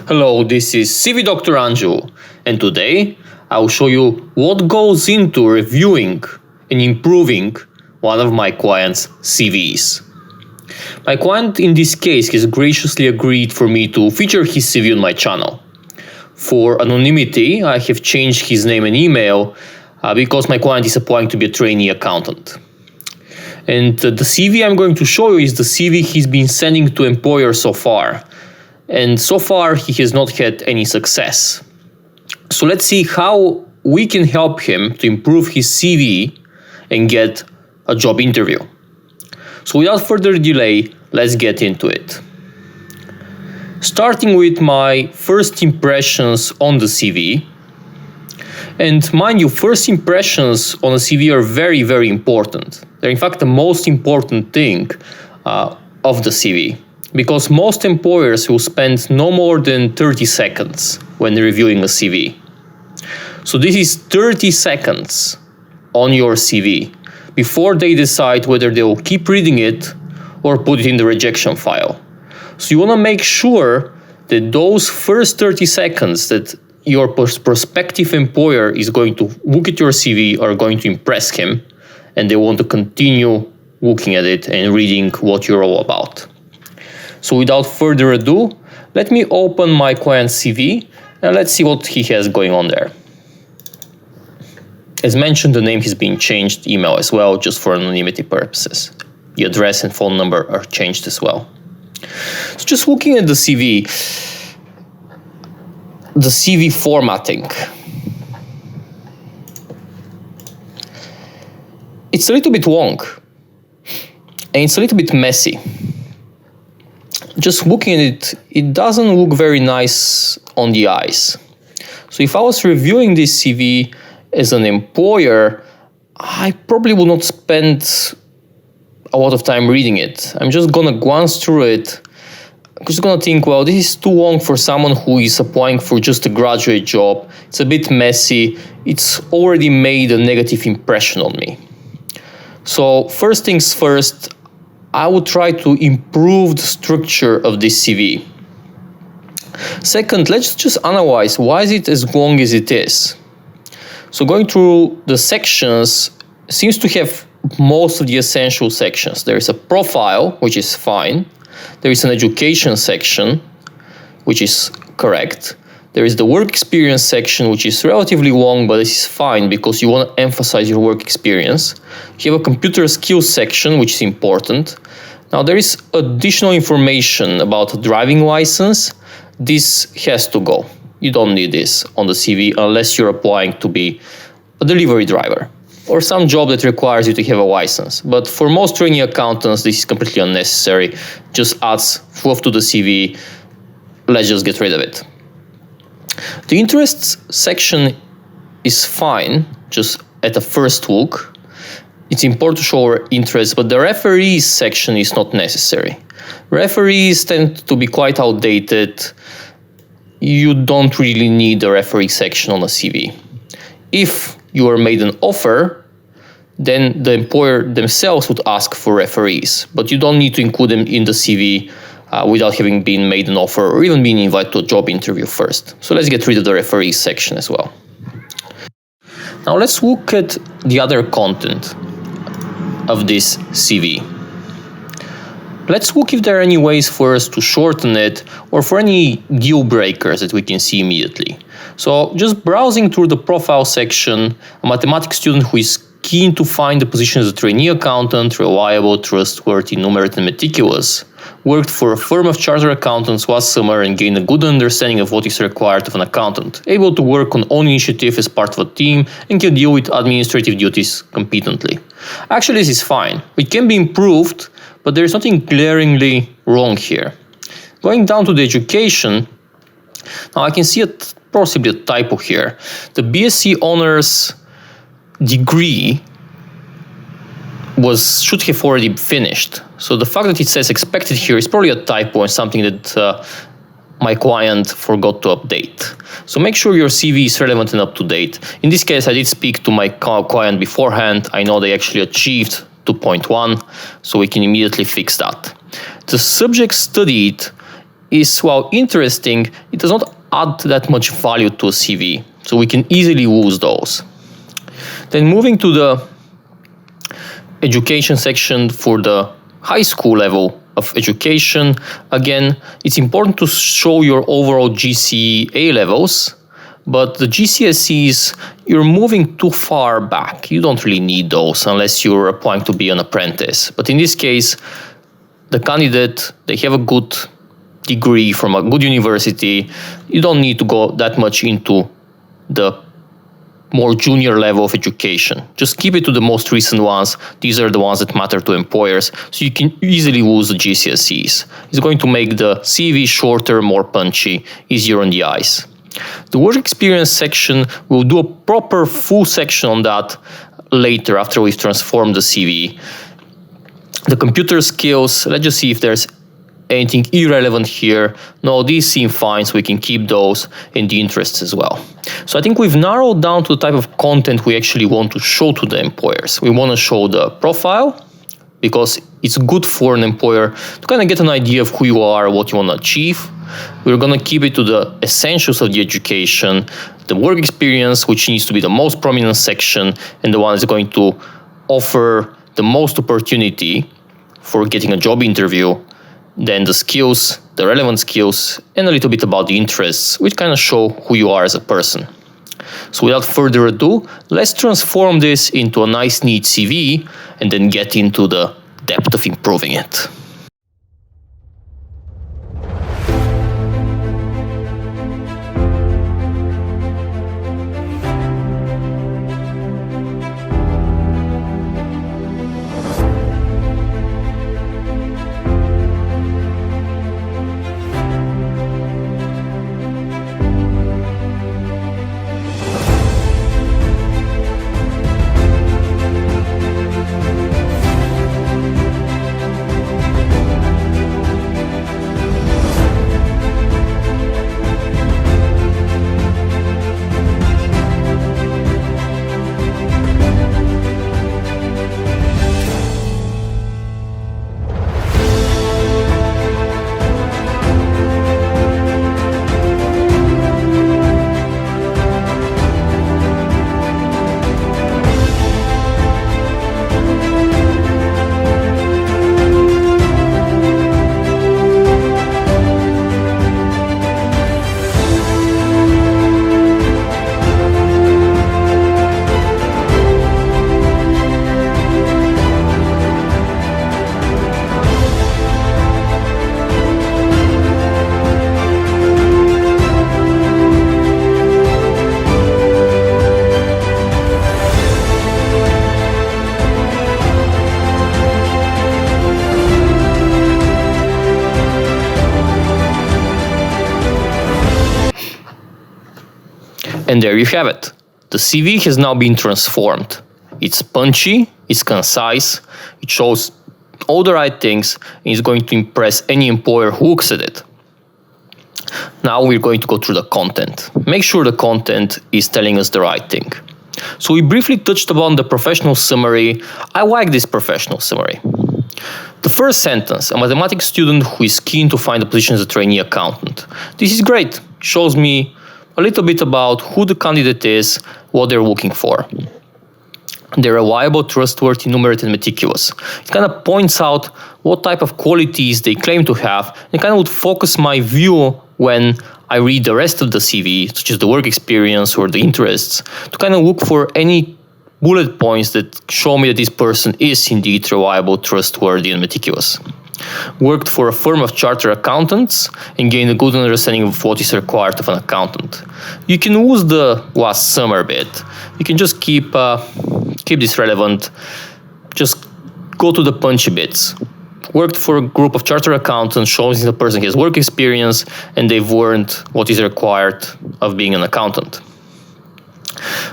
Hello, this is CV Dr. Anju, and today I will show you what goes into reviewing and improving one of my clients' CVs. My client in this case has graciously agreed for me to feature his CV on my channel. For anonymity, I have changed his name and email because my client is applying to be a trainee accountant. And the CV I'm going to show you is the CV he's been sending to employers so far. And so far, he has not had any success. So let's see how we can help him to improve his CV and get a job interview. So without further delay, let's get into it. Starting with my first impressions on the CV. And mind you, first impressions on a CV are very, very important. They're in fact the most important thing of the CV. Because most employers will spend no more than 30 seconds when reviewing a CV. So this is 30 seconds on your CV before they decide whether they will keep reading it or put it in the rejection file. So you want to make sure that those first 30 seconds that your prospective employer is going to look at your CV are going to impress him, and they want to continue looking at it and reading what you're all about. So without further ado, let me open my client's CV and let's see what he has going on there. As mentioned, the name has been changed, email as well, just for anonymity purposes. The address and phone number are changed as well. So just looking at the CV formatting. It's a little bit long and it's a little bit messy. Just looking at it, it doesn't look very nice on the eyes. So if I was reviewing this CV as an employer, I probably would not spend a lot of time reading it. I'm just gonna glance through it. I'm just gonna think, well, this is too long for someone who is applying for just a graduate job. It's a bit messy. It's already made a negative impression on me. So first things first, I would try to improve the structure of this CV. Second, let's just analyze why is it as long as it is. So going through the sections seems to have most of the essential sections. There is a profile, which is fine. There is an education section, which is correct. There is the work experience section, which is relatively long, but this is fine because you want to emphasize your work experience. You have a computer skills section, which is important. Now there is additional information about a driving license. This has to go. You don't need this on the CV unless you're applying to be a delivery driver or some job that requires you to have a license. But for most trainee accountants, this is completely unnecessary. Just adds fluff to the CV. Let's just get rid of it. The interests section is fine, just at a first look. It's important to show our interest, but the referees section is not necessary. Referees tend to be quite outdated. You don't really need a referee section on a CV. If you are made an offer, then the employer themselves would ask for referees, but you don't need to include them in the CV without having been made an offer or even being invited to a job interview first. So let's get rid of the referees section as well. Now let's look at the other content of this CV. Let's look if there are any ways for us to shorten it or for any deal breakers that we can see immediately. So just browsing through the profile section, a mathematics student who is keen to find the position as a trainee accountant, reliable, trustworthy, numerate, and meticulous, worked for a firm of chartered accountants last summer and gained a good understanding of what is required of an accountant, able to work on own initiative as part of a team and can deal with administrative duties competently. Actually, this is fine. It can be improved, but there is nothing glaringly wrong here. Going down to the education, now I can see possibly a typo here. The BSc honors degree should have already finished. So the fact that it says expected here is probably a typo and something that my client forgot to update. So make sure your CV is relevant and up to date. In this case, I did speak to my client beforehand. I know they actually achieved 2.1, so we can immediately fix that. The subject studied is, while interesting, it does not add that much value to a CV. So we can easily lose those. Then moving to the education section for the high school level of education, again, it's important to show your overall GCE levels, but the GCSEs, you're moving too far back. You don't really need those unless you're applying to be an apprentice. But in this case, the candidate, they have a good degree from a good university. You don't need to go that much into the more junior level of education. Just keep it to the most recent ones. These are the ones that matter to employers, so you can easily lose the GCSEs. It's going to make the CV shorter, more punchy, easier on the eyes. The work experience section, we'll do a proper full section on that later after we've transformed the CV. The computer skills, let's just see if there's anything irrelevant here. No, these seem fine, so we can keep those in the interests as well. So I think we've narrowed down to the type of content we actually want to show to the employers. We want to show the profile, because it's good for an employer to kind of get an idea of who you are, what you want to achieve. We're going to keep it to the essentials of the education, the work experience, which needs to be the most prominent section and the one that's going to offer the most opportunity for getting a job interview. Then the skills, the relevant skills, and a little bit about the interests, which kind of show who you are as a person. So without further ado, let's transform this into a nice, neat CV and then get into the depth of improving it. And there you have it. The CV has now been transformed. It's punchy, it's concise, it shows all the right things, and it's going to impress any employer who looks at it. Now we're going to go through the content. Make sure the content is telling us the right thing. So we briefly touched upon the professional summary. I like this professional summary. The first sentence, a mathematics student who is keen to find a position as a trainee accountant. This is great. Shows me a little bit about who the candidate is, what they're looking for. They're reliable, trustworthy, numerate, and meticulous. It kind of points out what type of qualities they claim to have, and kind of would focus my view when I read the rest of the CV, such as the work experience or the interests, to kind of look for any bullet points that show me that this person is indeed reliable, trustworthy, and meticulous. Worked for a firm of chartered accountants and gained a good understanding of what is required of an accountant. You can lose the last summer bit. You can just keep this relevant. Just go to the punchy bits. Worked for a group of chartered accountants, shows the person has work experience and they've learned what is required of being an accountant.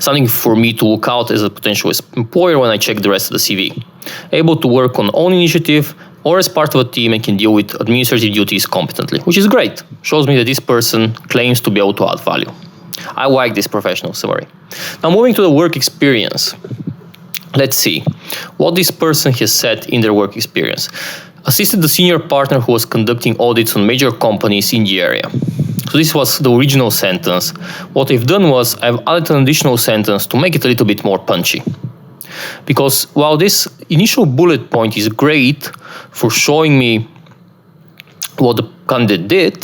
Something for me to look out as a potential employer when I check the rest of the CV. Able to work on own initiative or as part of a team and can deal with administrative duties competently, which is great. Shows me that this person claims to be able to add value. I like this professional summary. Now moving to the work experience. Let's see what this person has said in their work experience. assisted the senior partner who was conducting audits on major companies in the area. So this was the original sentence. What I've done was I've added an additional sentence to make it a little bit more punchy. Because while this initial bullet point is great for showing me what the candidate did,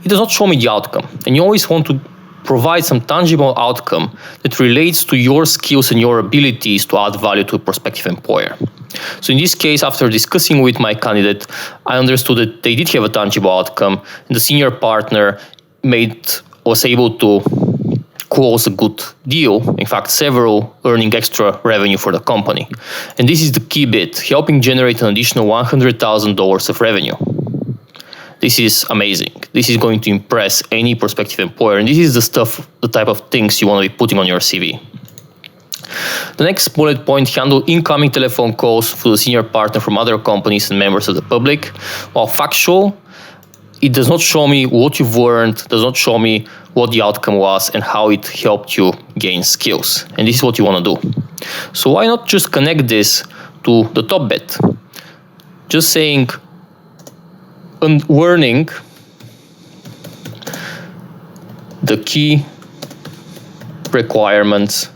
it does not show me the outcome. And you always want to provide some tangible outcome that relates to your skills and your abilities to add value to a prospective employer. So in this case, after discussing with my candidate, I understood that they did have a tangible outcome, and the senior partner was able to close a good deal, in fact several, earning extra revenue for the company. And this is the key bit, helping generate an additional $100,000 of revenue. This is amazing. This is going to impress any prospective employer, and this is the type of things you want to be putting on your CV. The next bullet point, handle incoming telephone calls for the senior partner from other companies and members of the public. While factual, it does not show me what you've learned, does not show me what the outcome was and how it helped you gain skills. And this is what you want to do. So why not just connect this to the top bit? Just saying, and learning the key requirements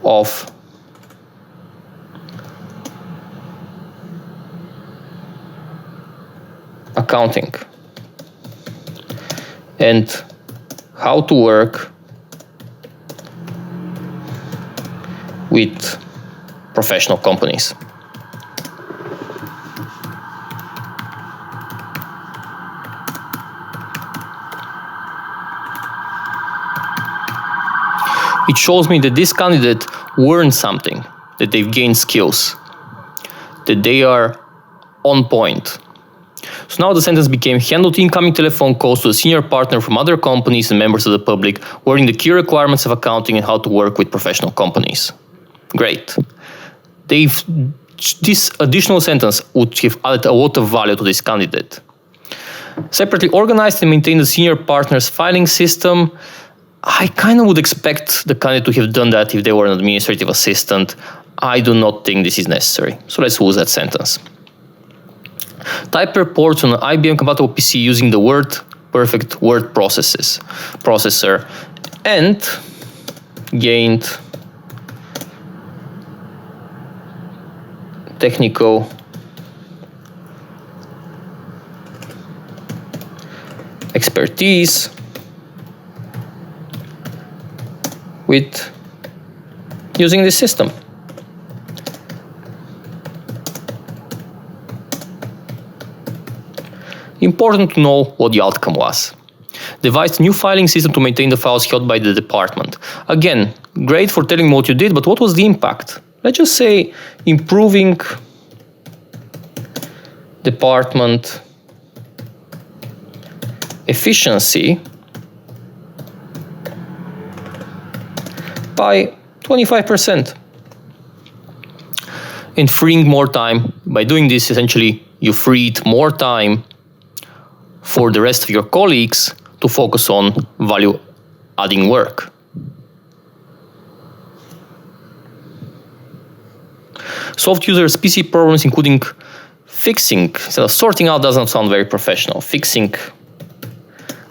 of accounting and how to work with professional companies. It shows me that this candidate learned something, that they've gained skills, that they are on point. So now the sentence became, handled incoming telephone calls to a senior partner from other companies and members of the public, learning the key requirements of accounting and how to work with professional companies. Great. This additional sentence would have added a lot of value to this candidate. Separately organized and maintain the senior partner's filing system. I kind of would expect the candidate to have done that if they were an administrative assistant. I do not think this is necessary. So let's lose that sentence. Type reports on an IBM compatible PC using the perfect word processor and gained technical expertise with using this system. Important to know what the outcome was. Devised a new filing system to maintain the files held by the department. Again, great for telling me what you did, but what was the impact? Let's just say improving department efficiency by 25%. And freeing more time. By doing this, essentially, you freed more time for the rest of your colleagues to focus on value-adding work. Solved users' PC problems, including fixing, instead of sorting out doesn't sound very professional, fixing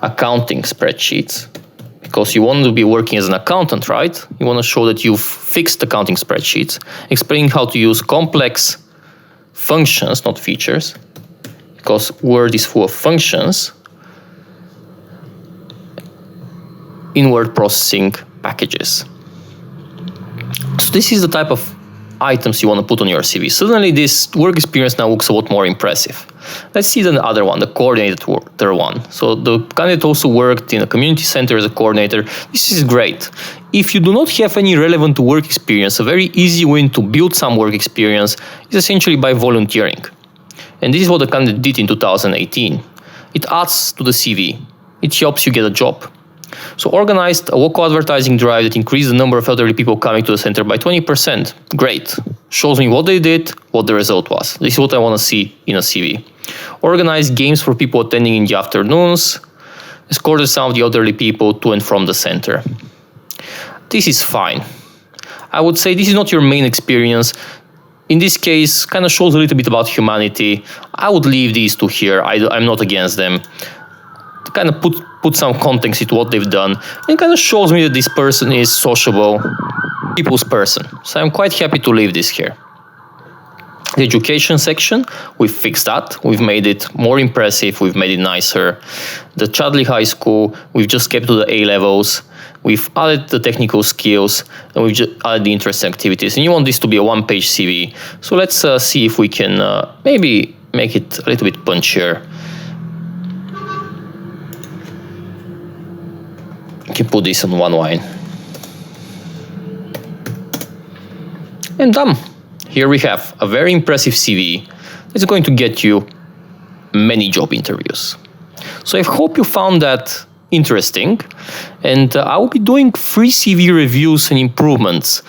accounting spreadsheets, because you want to be working as an accountant, right? You want to show that you've fixed accounting spreadsheets, explaining how to use complex functions, not features, because Word is full of functions, in word processing packages. So this is the type of items you want to put on your CV. Suddenly this work experience now looks a lot more impressive. Let's see the other one, the coordinator one. So the candidate also worked in a community center as a coordinator. This is great. If you do not have any relevant work experience, a very easy way to build some work experience is essentially by volunteering. And this is what the candidate did in 2018. It adds to the CV. It helps you get a job. So organized a local advertising drive that increased the number of elderly people coming to the center by 20%. Great. Shows me what they did, what the result was. This is what I want to see in a CV. Organized games for people attending in the afternoons. Escorted some of the elderly people to and from the center. This is fine. I would say this is not your main experience. in this case, kind of shows a little bit about humanity. I would leave these two here. I'm not against them. To kind of put some context into what they've done, and kind of shows me that this person is sociable, people's person. So I'm quite happy to leave this here. The education section, we've fixed that. We've made it more impressive. We've made it nicer. The Chadley High School, we've just kept to the A levels. We've added the technical skills, and we've just added the interesting activities. And you want this to be a one-page CV. So let's see if we can maybe make it a little bit punchier. You can put this on one line. And done. Here we have a very impressive CV that's going to get you many job interviews. So I hope you found that interesting, and I will be doing free CV reviews and improvements.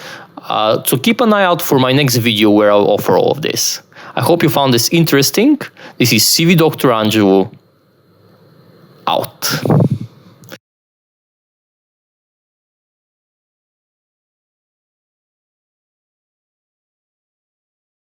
So keep an eye out for my next video where I'll offer all of this. I hope you found this interesting. This is CV Dr. Andrew, out.